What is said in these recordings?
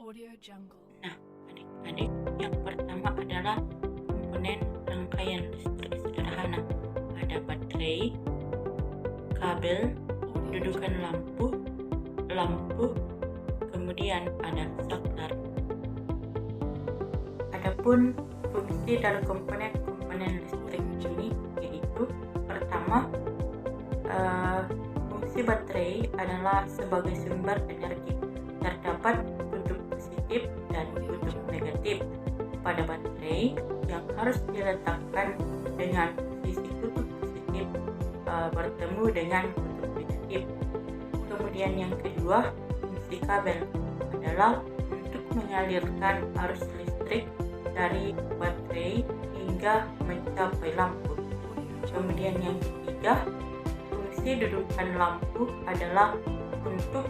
Nah, adik-adik, yang pertama adalah komponen rangkaian listrik sederhana. Ada baterai, kabel, dudukan lampu, kemudian ada saklar. Adapun fungsi dari komponen listrik ini yaitu pertama, fungsi baterai adalah sebagai sumber energi. Terdapat kutub positif dan kutub negatif pada baterai yang harus diletakkan dengan sisi kutub positif bertemu dengan kutub negatif. Kemudian yang kedua, fungsi kabel adalah untuk mengalirkan arus listrik dari baterai hingga mencapai lampu. Kemudian yang ketiga, fungsi dudukan lampu adalah untuk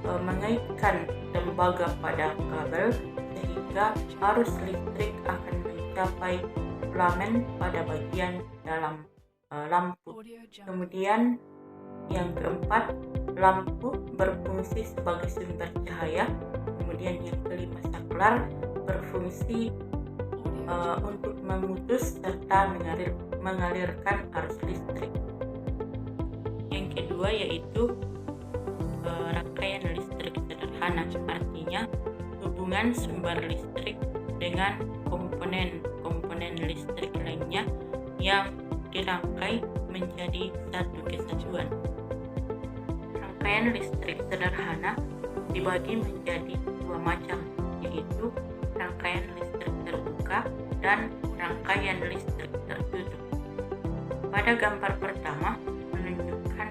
mengaitkan tembaga pada kabel sehingga arus listrik akan mencapai filamen pada bagian dalam lampu. Kemudian yang keempat, lampu berfungsi sebagai sumber cahaya. Kemudian yang kelima, saklar berfungsi untuk memutus serta mengalirkan arus listrik. Yang kedua yaitu rangkaian listrik sederhana, artinya hubungan sumber listrik dengan komponen listrik lainnya yang dirangkai menjadi satu kesatuan. Rangkaian listrik sederhana dibagi menjadi dua macam, yaitu rangkaian listrik terbuka dan rangkaian listrik tertutup. Pada gambar pertama menunjukkan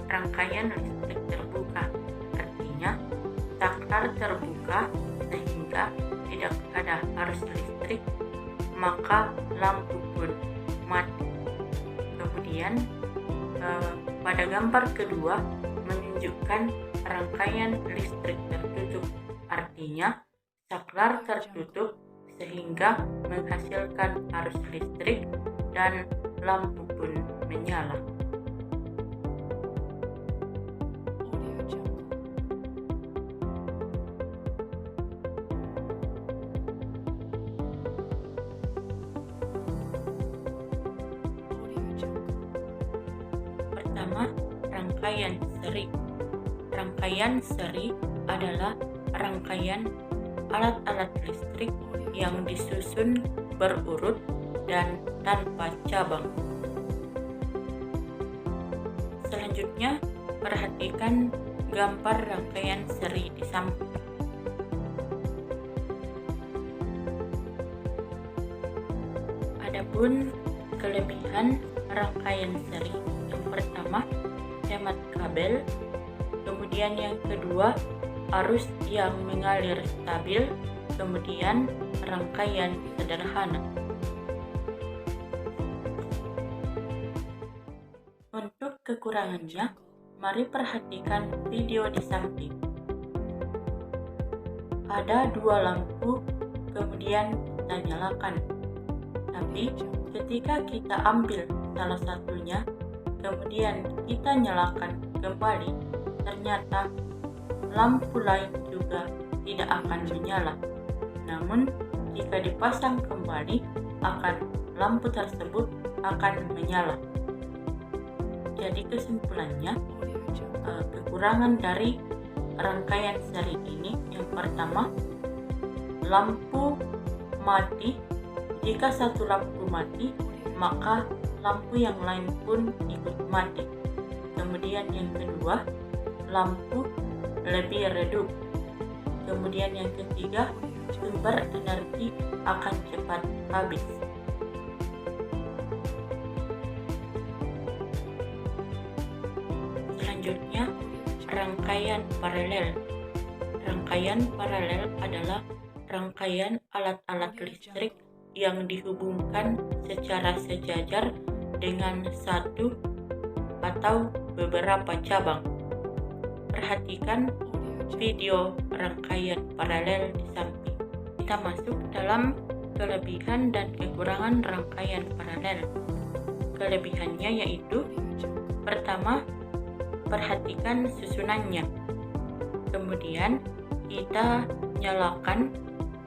rangkaian listrik terbuka, artinya saklar terbuka sehingga tidak ada arus listrik, maka lampu pun mati. Kemudian pada gambar kedua menunjukkan rangkaian listrik tertutup, artinya saklar tertutup sehingga menghasilkan arus listrik dan lampu pun menyala. Pertama, rangkaian seri. Rangkaian seri adalah rangkaian alat-alat listrik yang disusun berurut dan tanpa cabang. Selanjutnya, perhatikan gambar rangkaian seri di samping. Adapun kelebihan rangkaian seri, yang pertama, hemat kabel. Kemudian yang kedua, arus yang mengalir stabil. Kemudian rangkaian sederhana. Untuk kekurangannya, mari perhatikan video di samping. Ada dua lampu, kemudian kita nyalakan. Tapi ketika kita ambil salah satunya, kemudian kita nyalakan kembali, ternyata lampu lain juga tidak akan menyala. Namun jika dipasang kembali, lampu tersebut akan menyala. Jadi kesimpulannya, kekurangan dari rangkaian seri ini, yang pertama, lampu mati. Jika satu lampu mati, maka lampu yang lain pun ikut mati. Kemudian yang kedua, lampu lebih redup. Kemudian yang ketiga, sumber energi akan cepat habis. Selanjutnya, rangkaian paralel. Rangkaian paralel adalah rangkaian alat-alat listrik yang dihubungkan secara sejajar dengan satu atau beberapa cabang. Perhatikan video rangkaian paralel di samping. Kita masuk dalam kelebihan dan kekurangan rangkaian paralel. Kelebihannya yaitu, pertama, perhatikan susunannya. Kemudian kita nyalakan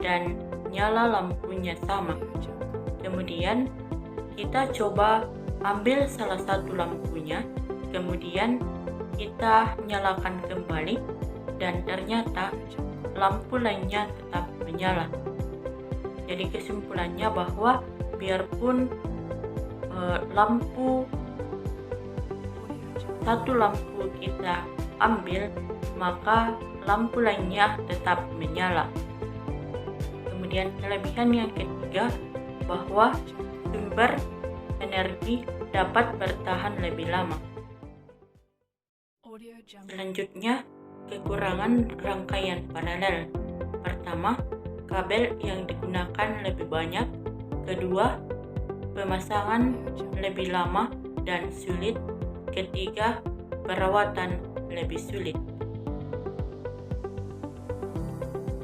dan nyala lampunya sama. Kemudian kita coba ambil salah satu lampunya, kemudian kita nyalakan kembali dan ternyata lampu lainnya tetap menyala. Jadi kesimpulannya bahwa biarpun satu lampu kita ambil, maka lampu lainnya tetap menyala. Kemudian kelebihan yang ketiga, bahwa sumber energi dapat bertahan lebih lama. Selanjutnya, kekurangan rangkaian paralel. Pertama, kabel yang digunakan lebih banyak. Kedua, pemasangan lebih lama dan sulit. Ketiga, perawatan lebih sulit.